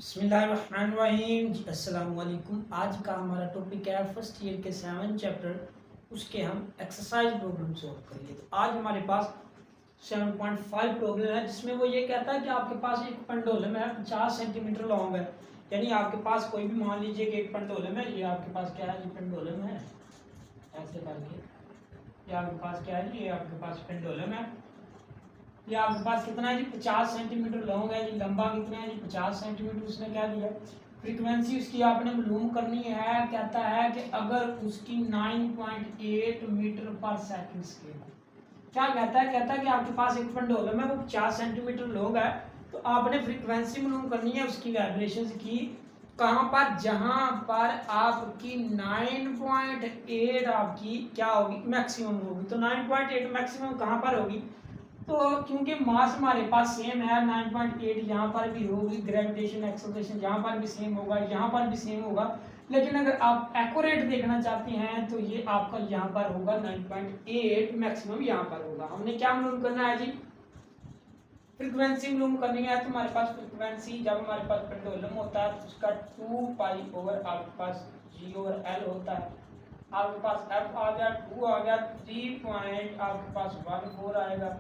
बिस्मिल्लाहिर्रहमानिर्रहीम जी, अस्सलाम वालेकुम। आज का हमारा टॉपिक है फर्स्ट ईयर के 7 चैप्टर, उसके हम एक्सरसाइज प्रॉब्लम सॉल्व करेंगे। तो आज हमारे पास 7.5 प्रॉब्लम है, जिसमें वो ये कहता है कि आपके पास एक पेंडुलम है 50 सेंटीमीटर लॉन्ग है। यानी आपके पास कोई भी, मान लीजिए कि एक पेंडुलम है, ये आपके पास क्या है, ये पेंडुलम है ऐसे करके, ये आपके पास क्या है, ये आपके पास पेंडुलम है। ये आपके पास कितना है जी, 50 सेंटीमीटर लॉन्ग है जी। लंबा कितना है जी, 50 सेंटीमीटर। उसने क्या दिया, फ्रीक्वेंसी उसकी आपने मालूम करनी है। कहता है कि अगर उसकी 9.8 मीटर पर सेकंड स्केल, क्या कहता है कि आपके पास एक पेंडुलम है, वो 50 सेंटीमीटर लॉन्ग है। तो आपने फ्रीक्वेंसी मालूम करनी है उसकी वाइब्रेशन की। कहाँ पर, जहां पर आपकी 9.8 आपकी क्या होगी, मैक्सिमम होगी। तो 9.8 मैक्सिमम कहाँ पर होगी, तो क्योंकि मास हमारे पास सेम है, 9.8 यहाँ पर भी होगी, ग्रेविटेशन एक्सेलरेशन यहाँ पर भी सेम होगा, यहाँ पर भी सेम होगा। लेकिन अगर आप एक्यूरेट देखना चाहते हैं तो ये आपका यहाँ पर होगा 9.8 मैक्सिमम यहाँ पर होगा। हमने क्या मालूम करना है जी, फ्रीक्वेंसी मालूम करनी है। तो हमारे पास फ्रीक्वेंसी, जब हमारे पास पेंडुलम होता है तो उसका 2 पाई ओवर आपके पास G ओवर L होता है। आपके पास F आ गया, 2 आ गया, 3 पॉइंट आपके पास 14 आएगा,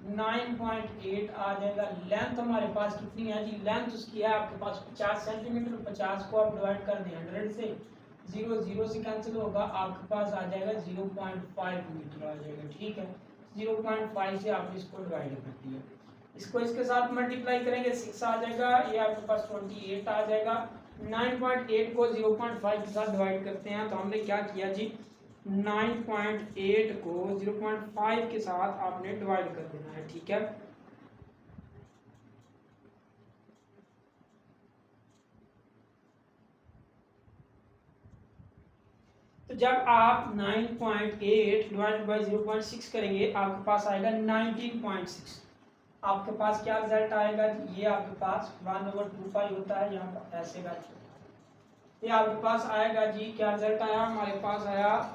9.8 आ जाएगा। लेंथ हमारे पास कितनी है जी, लेंथ उसकी है आपके पास 50 सेंटीमीटर। 50 को आप डिवाइड कर दें 100 से, 0 0 से कैंसिल होगा, आपके पास आ जाएगा 0.5 मीटर आ जाएगा। ठीक है, 0.5 से आपने इसको डिवाइड कर दिया। इसको इसके साथ मल्टीप्लाई करेंगे, 6 आ जाएगा, ये आपके पास 28 आ जाएगा। 9.8 को 0.5 के साथ डिवाइड करते हैं, तो हमने क्या किया जी, 9.8 को 0.5 के साथ आपने डिवाइड कर देना है। ठीक है, तो जब आप 9.8 डिवाइड बाई 0.6 करेंगे, आपके पास आएगा 19.6। आपके पास क्या रिजल्ट आएगा, ये आपके पास 1/2 पाई होता है, यहाँ पर ऐसे का ये आपके पास आएगा जी। क्या रिजल्ट आया, हमारे पास आया,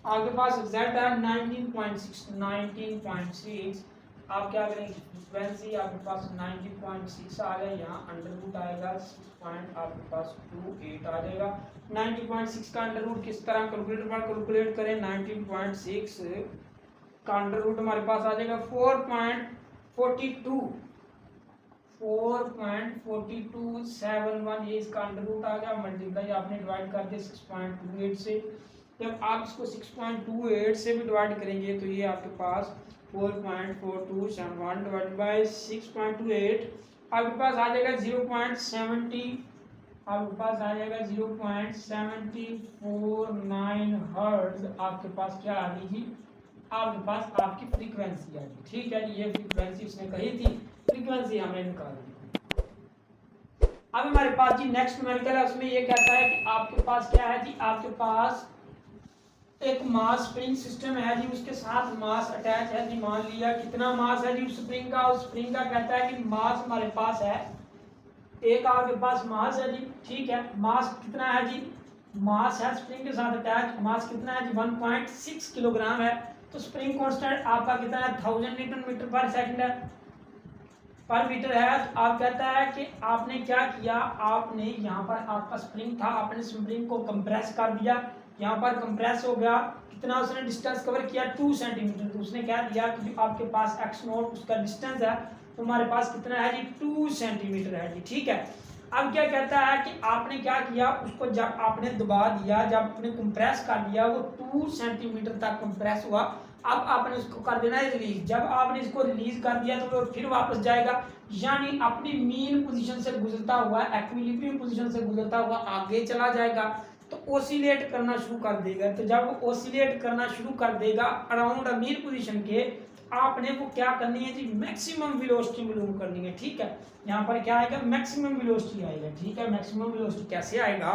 आपके पास रिजल्ट आया 19.6। आप क्या करेंगे, फ्रीक्वेंसी आपके पास 19.6 आ गया, यहाँ अंडर रूट आएगा 6 पॉइंट आपके पास 28 आ जाएगा। 19.6 का अंडर रूट किस तरह कैलकुलेटर पर कैलकुलेट करें, 19.6 का अंडर रूट हमारे पास आ जाएगा 4.42 4.4271, ये इसका अंडर रूट आ गया। मल्टीप्लाई आपने डिवाइड कर दिया 6.28 से। जब आप इसको 6.28 से भी डिवाइड करेंगे तो ये आपके पास 4.4271 डिवाइड बाई 6.28 आपके पास आ जाएगा 0.70, आपके पास आ जाएगा 0.749 हर्ट्ज। आपके पास क्या आ गई जी, आपके पास आपकी फ्रीक्वेंसी आ गई। ठीक है, ये फ्रीक्वेंसी उसने कही थी, फ्रीक्वेंसी हमने निकाल दी। अब हमारे पास जी नेक्स्ट न्यूमेरिकल है, उसमें ये कहता है कि आपके पास क्या है जी, आपके पास एक मास स्प्रिंग सिस्टम है जी, उसके साथ मास अटैच है जी। मान लिया कितना मास है जी उस स्प्रिंग का, उस स्प्रिंग का कहता है कि मास हमारे पास है, एक आपके पास मास है जी। ठीक है, मास कितना है जी, मास है स्प्रिंग के साथ अटैच, मास कितना है जी 1.6 किलोग्राम है। तो स्प्रिंग कांस्टेंट आपका कितना है, 1000 न्यूटन मीटर पर सेकंड है, पर मीटर है। तो आप कहता है कि आपने क्या किया, आपने यहाँ पर आपका स्प्रिंग था, आपने स्प्रिंग को कंप्रेस कर दिया, यहाँ पर कंप्रेस हो गया। कितना उसने डिस्टेंस कवर किया, 2 सेंटीमीटर। तो उसने क्या दिया कि आपके पास x नोट उसका डिस्टेंस है, तो हमारे पास कितना है जी 2 सेंटीमीटर है जी। ठीक है, अब क्या कहता है कि आपने क्या किया, उसको जब आपने दबा दिया, जब आपने कंप्रेस कर दिया, वो 2 सेंटीमीटर तक कंप्रेस हुआ। अब आपने उसको कर देना है रिलीज। जब आपने इसको रिलीज कर दिया तो वो फिर वापस जाएगा, यानी अपनी मीन पोजीशन से गुजरता हुआ, एक्विलिब्रियम पोजीशन से गुजरता हुआ आगे चला जाएगा, तो ओसिलेट करना शुरू कर देगा। तो जब वो ओसिलेट करना शुरू कर देगा अराउंड अ मीन पोजीशन के, आपने वो क्या करनी है जी, मैक्सिमम वेलोसिटी मालूम करनी है। ठीक है, यहाँ पर क्या आएगा, मैक्सिमम वेलोसिटी आएगा। ठीक है, मैक्सिमम वेलोसिटी कैसे आएगा,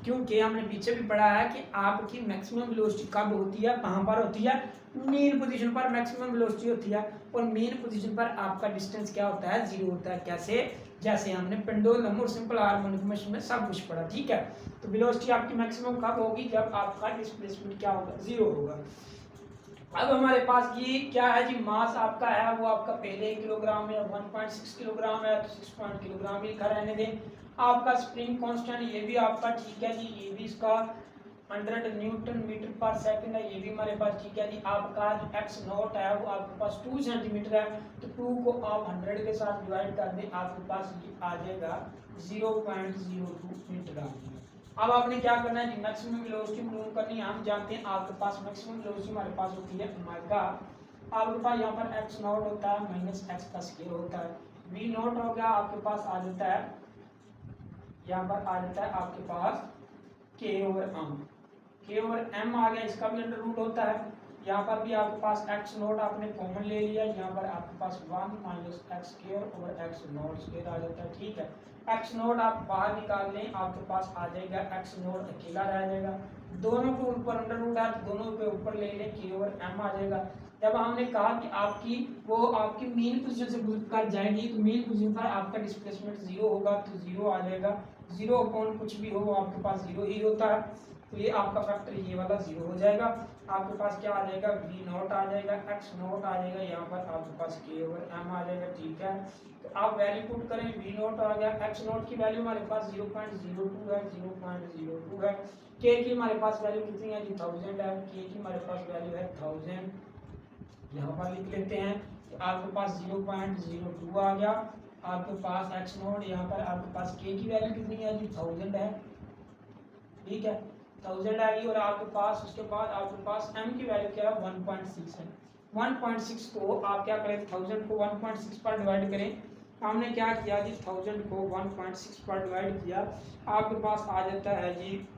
क्योंकि हमने पीछे भी पढ़ा है कि आपकी मैक्सिमम वेलोसिटी कब होती है, कहाँ पर होती है, मेन पोजीशन पर मैक्सिमम वेलोसिटी होती है। और मेन पोजीशन पर आपका डिस्टेंस क्या होता है, 0 होता है। कैसे, जैसे हमने पेंडुलम और सिंपल हार्मोनिक मोशन में सब कुछ पढ़ा। ठीक है, तो वेलोसिटी आपकी मैक्सिमम कब होगी, जब आपका डिस्प्लेसमेंट क्या होगा, 0 होगा। अब हमारे पास ये क्या है जी, मास आपका है वो आपका पहले 1 किलोग्राम है, 1.6 किलोग्राम है, तो 6 किलोग्राम ही लिखा रहने दें। आपका स्प्रिंग कांस्टेंट ये भी आपका ठीक है जी, ये भी इसका 100 न्यूटन मीटर पर सेकंड है, ये भी हमारे पास ठीक है जी। आपका जो एक्स नॉट है वो आपके पास 2 सेंटीमीटर है, तो 2 को आप 100 के साथ डिवाइड कर दें, आपके पास ये आ जाएगा 0.02 मीटर आ जाएगा। अब आपने क्या करना है जी, मैक्सिमम वेलोसिटी मालूम करनी है। हम जानते हैं आपके पास मैक्सिमम वेलोसिटी हमारे पास होती है ओमेगा, आपके पास यहाँ पर एक्स नॉट होता है माइनस एक्स का स्क्वायर होता है, वी नॉट हो गया आपके पास आ जाता है, यहाँ पर आ जाता है आपके पास के ओवर एम, के ओवर एम आ गया, इसका भी अंडर रूट होता है। यहाँ पर भी आपके पास एक्स नॉट आपने कॉमन ले लिया, यहाँ पर आपके पास 1 minus x square over x naught square आ जाता है, ठीक है। एक्स नॉट आप बाहर निकाल लें, आपके पास आ जाएगा एक्स नॉट अकेला रह जाएगा, दोनों के ऊपर अंडर रूट है तो दोनों के ऊपर ले लें, के ओवर एम आ जाएगा। जब हमने कहा कि आपकी वो आपकी मीन पोजीशन से गुजर कर जाएगी, तो मीन पोजीशन पर आपका डिस्प्लेसमेंट 0 होगा, तो 0 आ जाएगा, 0 अपॉन कुछ भी हो आपके पास 0 ही होता है, तो ये आपका फैक्टर ये वाला 0 हो जाएगा। आपके पास क्या आ जाएगा, वी नॉट आ जाएगा, एक्स नॉट आ जाएगा, यहाँ पर आपके पास के ओवर एम आ जाएगा, ठीक है। तो आप वैल्यू पुट करें, वी नॉट आ गया, एक्स नॉट की वैल्यू हमारे पास 0.02 है, 0.02 है, के की हमारे पास वैल्यू कितनी है जी 1000 है, के की हमारे पास वैल्यू है 1000, यहाँ पर लिख लेते हैं। तो आपके पास 0.02 आ गया, आपके पास एक्स नॉट, यहाँ पर आपके पास के की वैल्यू कितनी है जी 1000 है, ठीक है, 1000 आएगी, और आपके पास उसके बाद आपके पास m की वैल्यू क्या है 1.6 है। 1.6 को आप क्या करें, 1000 को 1.6 पर डिवाइड करें, हमने क्या किया जी 1000 को 1.6 पर डिवाइड किया, आपके पास आ जाता है जी,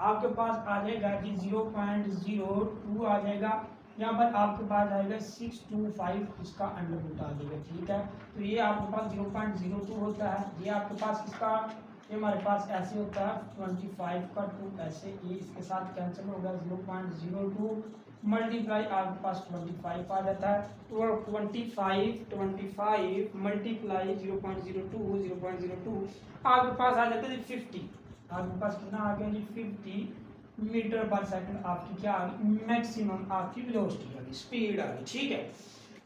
आपके पास आ जाएगा जी 0.02 आ जाएगा, यहाँ पर आपके पास आएगा 625, इसका अंडर रूट आ जाएगा, ठीक है। तो ये आपके पास 0.02 होता है, ये आपके पास इसका, ये हमारे पास ऐसे होता है 25 का 2 ऐसे, ये इसके साथ कैंसिल होगा, 0.02 मल्टीप्लाई आपके पास 25 आ जाता है, तो 25 मल्टीप्लाई 0.02 आपके पास आ जाता है 50, आपके पास कितना आ गया जी 50 मीटर पर सेकंड आपकी क्या आ गई, मैक्सिमम आपकी वेलोसिटी आ गई, स्पीड आ गई, ठीक है।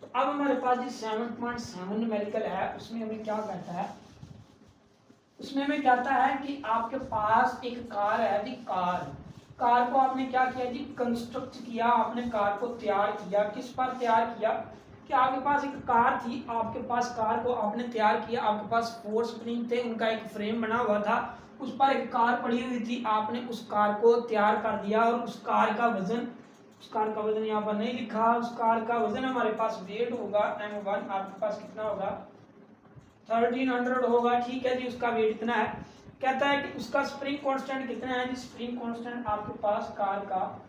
तो अब हमारे पास जी 7.7 न्यूमेरिकल है, उसमें हमें क्या कहता है, उसमें हमें कहता है कि आपके पास एक कार है जी, कार को आपने क्या किया जी, कंस्ट्रक्ट किया, आपने कार को तैयार किया, किस पर तैयार किया कि आपके पास एक कार थी, आपके पास कार को आपने तैयार किया, आपके पास 4 स्प्रिंग थे, उनका एक फ्रेम बना हुआ था, उस पर एक कार पड़ी हुई थी, आपने उस कार को तैयार कर दिया, और उस कार का वजन यहाँ पर नहीं लिखा, उस कार का वजन हमारे पास वेट होगा m1, आपके पास कितना होगा 1300 होगा, ठीक है जी, उसका वेट इतना है। कहता है कि उसका स्प्रिंग कांस्टेंट कितना है जी, स्प्रिंग कांस्टेंट आपके पास कार का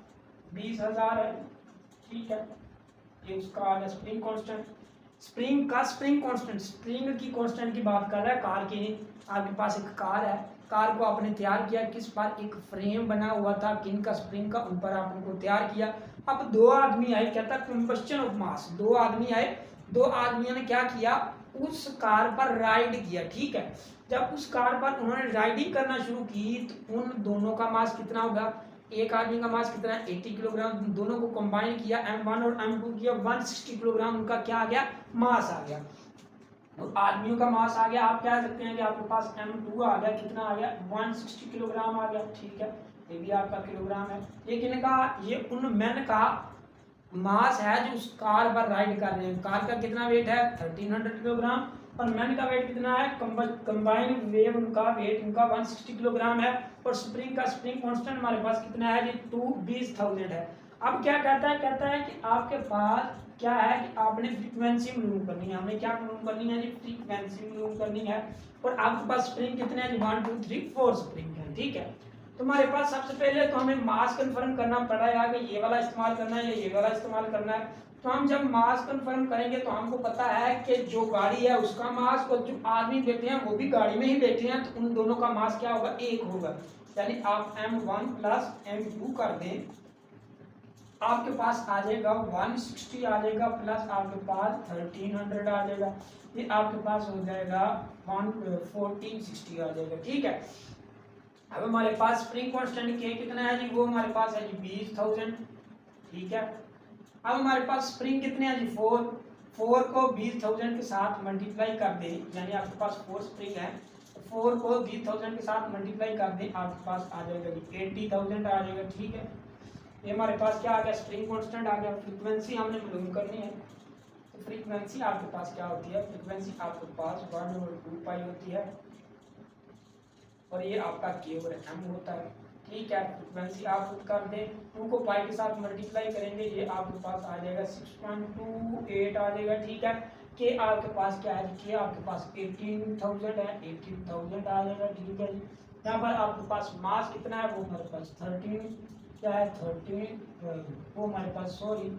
20,000 है, ठीक है, ये उसका आ गया spring constant, spring constant, spring की कांस्टेंट की बात कर रहा है, कार की नहीं। आपके पास एक कार है, कार को आपने तैयार किया, किस पर, एक फ्रेम बना हुआ था, किन का, स्प्रिंग का, उन पर आपने को तैयार किया। अब 2 आदमी आए, कहता है कंबस्शन ऑफ मास, 2 आदमी आए, 2 आदमियों ने क्या किया, उस कार पर राइड किया, ठीक है। जब उस कार पर उन्होंने राइडिंग करना शुरू की, तो उन दोनों का मास कितना होगा, एक आदमी का मास कितना है 80 किलोग्राम, दोनों को कंबाइन किया, m1 और m2 किया, 160 किलोग्राम उनका क्या आ गया, मास आ गया। तो आदमियों का मास आ गया, आप कह सकते हैं कि आपके पास m2 आ गया, कितना आ गया 160 किलोग्राम आ गया, ठीक है, ये भी आपका किलोग्राम है। लेकिन का ये उन मैन का मास है जो उस कार पर राइड कर रहे हैं, कार का कितना वेट है 1300 किलोग्राम, और मैन का वेट कितना है, कंबाइंड वेव उनका वेट उनका 160 किलोग्राम है, और स्प्रिंग कांस्टेंट हमारे पास कितना है जी 20,000 है। अब क्या कहता है कि आपके पास क्या है कि आपने फ्रीक्वेंसी मालूम करनी है, हमें क्या मालूम करनी है जी, फ्रीक्वेंसी मालूम करनी है, और आपके पास स्प्रिंग कितने हैं जी 1 2 3 4 स्प्रिंग है, ठीक है। तो हमारे पास सबसे पहले तो हमें मास कंफर्म करना पड़ेगा कि ये वाला इस्तेमाल करना है या ये वाला इस्तेमाल करना है। तो हम जब मास कंफर्म करेंगे तो हमको पता है कि जो गाड़ी है उसका मास और जो आदमी बैठे हैं वो भी गाड़ी में ही बैठे हैं, तो उन दोनों का मास क्या होगा, एक होगा, यानी आप m1 प्लस m2 कर दें, आपके पास आ जाएगा 160 आ जाएगा, प्लस आपके पास 1300 आ जाएगा, ये आपके पास हो जाएगा 1460 आ जाएगा, ठीक है। अब हमारे पास स्प्रिंग कांस्टेंट के कितना है जी, वो हमारे पास है जी 20,000, ठीक है। अब हमारे पास स्प्रिंग कितने हैं जी 4 को 20,000 के साथ मल्टीप्लाई कर दें, यानी आपके पास 4 स्प्रिंग है, 4 को 20,000 के साथ मल्टीप्लाई कर दें, आपके पास आ जाएगा जी 80,000 आ जाएगा, ठीक है। ये हमारे पास क्या आ गया, स्प्रिंग कांस्टेंट आ गया। फ्रीक्वेंसी हमने मालूम करनी है, तो फ्रीक्वेंसी आपके पास क्या होती है, फ्रीक्वेंसी आपके पास 1/2 पाई होती है, और ये आपका के ओवर एम होता है, ठीक है। फ्रीक्वेंसी आप खुद कर दें, 2 को पाई के साथ मल्टीप्लाई करेंगे, ये आपके पास आ जाएगा 6.28 आ जाएगा, ठीक है। के आपके पास क्या है, के आपके पास 18,000 है, 18,000 आ जाएगा, ठीक है। यहाँ पर आपके पास मास कितना है, वो हमारे पास 13 क्या है, 13 वो हमारे पास सॉरी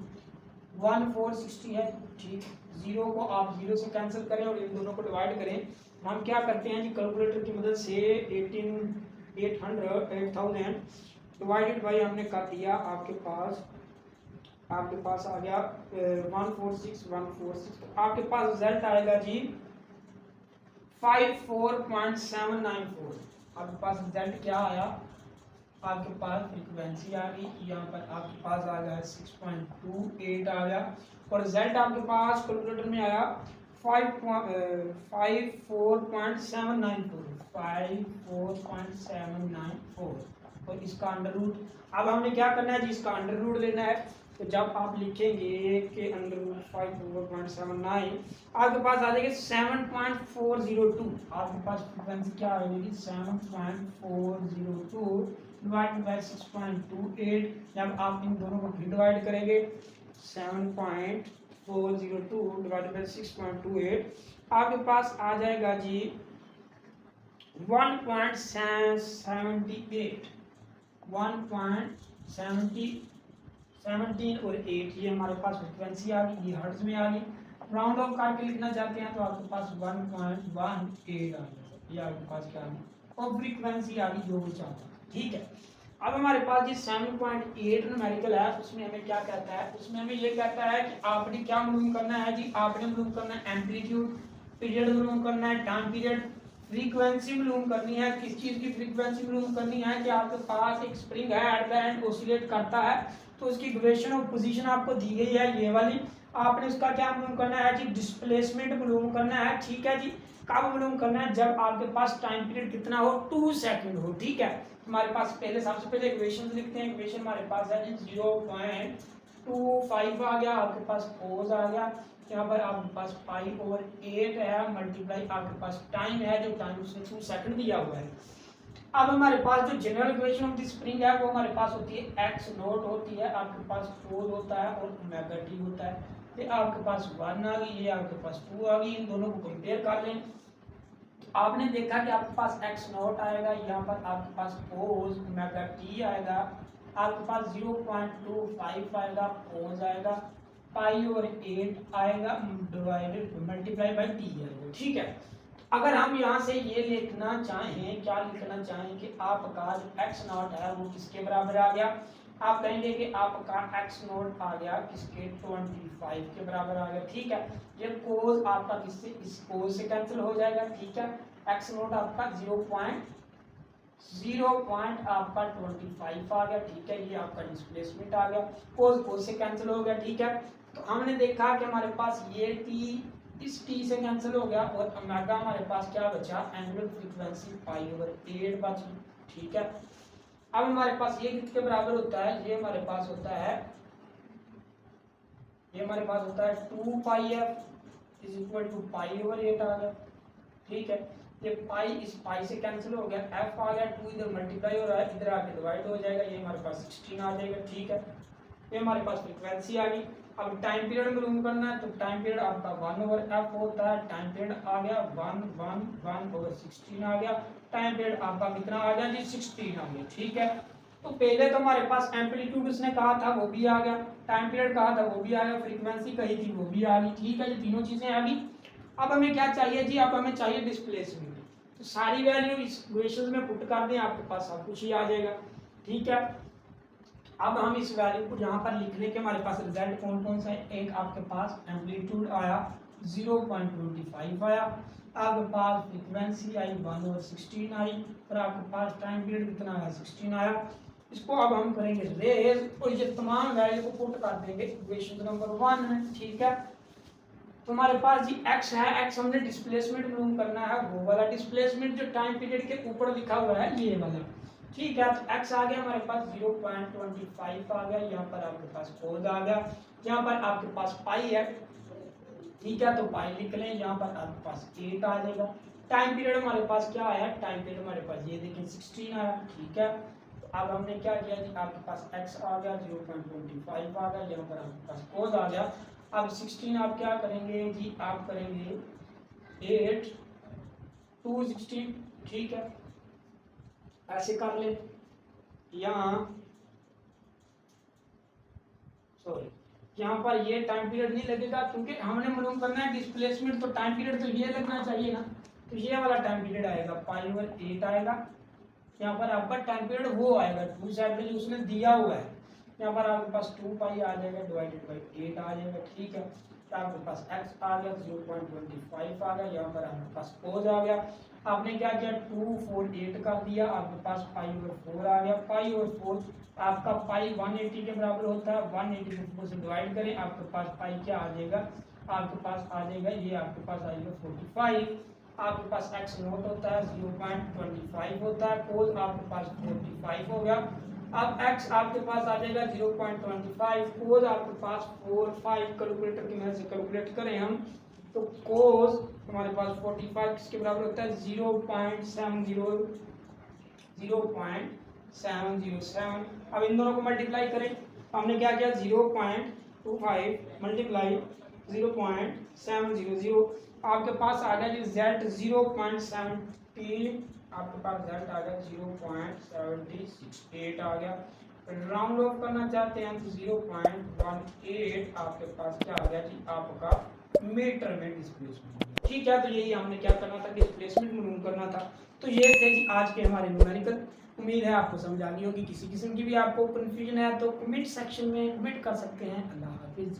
1460 है, ठीक। जीरो को आप जीरो से कैंसिल करें और इन दोनों को डिवाइड करें। हम क्या करते हैं जी, कैलकुलेटर की मदद से 8,000 डिवाइडेड बाई हमने कर दिया, आपके पास आ गया 146, तो आपके पास रिजल्ट आएगा जी 54.794। आपके पास रिजल्ट क्या आया, आपके पास फ्रीक्वेंसी आ गई, यहाँ पर आपके पास आ गया 6.28 आ गया, और रिजल्ट आपके पास कैलकुलेटर में आया 54.794 और इसका अंडर रूट। अब हमने क्या करना है जी, इसका अंडर रूट लेना है, तो जब आप लिखेंगे कि अंडर रूट 54.79 आपके पास आ जाएगी 7.402, आपके पास फ्रीक्वेंसी क्या आ जाएगी 7.402 डिवाइडेड बाय 6.28। जब आप इन दोनों को फिर डिवाइड करेंगे 7.402 डिवाइडेड बाय 6.28 आपके पास आ जाएगा जी 1.17 और 8, ये हमारे पास फ्रीक्वेंसी आ गई, ये हर्ट्ज में आ गई। राउंड ऑफ करके लिखना चाहते हैं तो आपके पास 1.18 आ जाएगा, ये आपके पास क्या आ गई, और फ्रीक्वेंसी आ गई जो भी चाहता है, ठीक है। अब हमारे पास ये 7.8 न्यूमेरिकल है, उसमें हमें क्या कहता है, उसमें हमें ये कहता है कि आपने क्या मालूम करना है जी, आपने मालूम करना है एम्पलीट्यूड, पीरियड मालूम करना है, टाइम पीरियड, फ्रीक्वेंसी मालूम करनी है। किस चीज की फ्रीक्वेंसी मालूम करनी है कि आपके पास एक स्प्रिंग है, एट द एंड ऑसिलेट करता है, तो उसकी ड्यूरेशन और पोजीशन आपको दी गई है ये वाली, आपने उसका क्या मालूम करना है जी, डिस्प्लेसमेंट मालूम करना है, ठीक है जी। कब मालूम करना है, जब आपके पास टाइम पीरियड कितना हो, 2 सेकंड हो, ठीक है। हमारे पास पहले सबसे पहले इक्वेशन लिखते हैं, इक्वेशन हमारे पास है जी 0.25 आ गया, आपके पास कोस आ गया, यहाँ पर आपके पास पाई ओवर 8 है, मल्टीप्लाई आपके पास टाइम है, जो टाइम उसने 2 सेकंड दिया हुआ है। अब हमारे पास जो general equation of the spring है वो हमारे पास होती है x नॉट होती है, आपके पास 4 होता है और ओमेगा t होता है, ये आपके पास 1 आ गई, ये आपके पास 2 आ गई, इन दोनों को कंपेयर कर लें। आपने देखा कि आपके पास x नॉट आएगा, यहाँ पर आपके पास cos ओमेगा t आएगा, आपके पास 0.25 आएगा, cos आएगा, पाई ओवर 8 आएगा, डिवाइडेड मल्टीप्लाई बाय t आएगा, ठीक है। अगर हम यहाँ से ये लिखना चाहें, क्या लिखना चाहें कि आपका जो x नॉट है वो किसके बराबर आ गया, आप कहेंगे कि आपका x नॉट आ गया किसके 25 के बराबर आ गया, ठीक है। ये कोस आपका किससे, इस कोस से कैंसिल हो जाएगा, ठीक है। x नॉट आपका 0.0 आपका 25 आ गया, ठीक है, ये आपका डिस्प्लेसमेंट आ गया, कोस कोस से कैंसिल हो गया, ठीक है। तो हमने देखा कि हमारे पास ये t इस t से कैंसिल हो गया और ओमेगा हमारे पास क्या बचा, एंगुलर फ्रीक्वेंसी पाई ओवर 8 बची, ठीक है। अब हमारे पास ये किसके बराबर होता है, ये हमारे पास होता है 2 pi f is equal to pi over 8 आ गया, ठीक है। ये पाई इस पाई से कैंसिल हो गया, f आ गया, 2 इधर मल्टीप्लाई हो रहा है, इधर आके डिवाइड हो जाएगा, ये हमारे पास 16 आ जाएगा, ठीक है। ये हमारे पास फ्रीक्वेंसी आ गई। अब टाइम पीरियड मालूम करना है, तो टाइम पीरियड आपका 1 ओवर f होता है, टाइम पीरियड आ गया 1 ओवर 16 आ गया, टाइम पीरियड आपका कितना आ गया जी 16 आ गया, ठीक है। तो पहले तो हमारे पास एम्पलीट्यूड उसने कहा था वो भी आ गया, टाइम पीरियड कहा था वो भी आ गया, फ्रीक्वेंसी कही थी वो भी आ गई, ठीक है, ये तीनों चीजें आ गई। अब हमें क्या चाहिए जी, अब हमें चाहिए डिस्प्लेसमेंट, तो सारी वैल्यू इस इक्वेशन में पुट कर दें, आपके पास सब कुछ ही आ जाएगा, ठीक है। अब हम इस वैल्यू को यहाँ पर लिखने के हमारे पास रिजल्ट कौन कौन सा है, एक आपके पास एम्पलीट्यूड आया 0.25 आया, आपके पास फ्रीक्वेंसी आई 1/16 आई और आपके पास टाइम पीरियड कितना आया 16 आया। इसको अब हम करेंगे रेज और ये तमाम वैल्यू को पुट कर देंगे इक्वेशन नंबर 1 में। ठीक है, तो हमारे पास जी x है, x हमने डिस्प्लेसमेंट मालूम करना है, वो वाला डिस्प्लेसमेंट जो टाइम पीरियड के ऊपर लिखा हुआ है ये वाला। ठीक है, तो x आ गया हमारे पास 0.25 आ गया, यहाँ पर आपके पास कोड आ गया, यहाँ पर आपके पास पाई है। ठीक है, तो पाई लिख लें, यहाँ पर आपके पास 8 आ जाएगा। टाइम पीरियड हमारे पास क्या आया, टाइम पीरियड हमारे पास ये देखिए 16 आया। ठीक है, तो अब हमने क्या किया जी, आपके पास x आ गया 0.25 आ गया, यहाँ पर आपके पास कोड आ गया। अब 16 आप क्या करेंगे जी, आप करेंगे 8 2 16। ठीक है, ऐसे कर ले, यहाँ सॉरी यहाँ पर ये टाइम पीरियड नहीं लगेगा क्योंकि हमने मालूम करना है डिस्प्लेसमेंट, तो टाइम पीरियड तो ये लगना चाहिए ना, तो ये वाला टाइम पीरियड आएगा π/8 आएगा। यहाँ पर आपका टाइम पीरियड वो आएगा 2 साइड में जो उसने दिया हुआ है, यहाँ पर आपके पास 2 पाई आ जाएगा डिवाइडेड बाई 8 आ जाएगा। ठीक है, तो आपके पास x आ गया 0.25 आ गया, यहाँ पर आपके पास कोस आ गया। आपने क्या किया 2 4 8 कर दिया, आपके पास π/4 आ गया। π/4 आपका पाई 180 के बराबर होता है, 180 को 4 से डिवाइड करें, आपके पास पाई क्या आ जाएगा, आपके पास आ जाएगा ये आपके पास आएगा 45। आपके पास x नोट होता है 0.25 होता है, कोस आपके पास 45 हो गया। अब x आपके पास आ जाएगा 0.25, कोस आपके पास 4 5 कैलकुलेटर की मदद से कैलकुलेट करें हम, तो कोस हमारे पास 45 किसके बराबर होता है 0.707। अब इन दोनों को मल्टीप्लाई करें, हमने क्या किया 0.25 मल्टीप्लाई 0.700, आपके पास आ गया जी z 0.70, आपके पास z आ गया 0.768 आ गया। राउंड ऑफ करना चाहते हैं तो 0.18 आपके पास क्या आ गया जी आपका मीटर में डिस्प्लेसमेंट। ठीक है, तो यही हमने क्या करना था, डिस्प्लेसमेंट मालूम करना था। तो ये थे जी आज के हमारे न्यूमेरिकल। उम्मीद है आपको समझ आ गई होगी। किसी किस्म की भी आपको कन्फ्यूजन है तो कमेंट सेक्शन में कमेंट कर सकते हैं। अल्लाह हाफिज।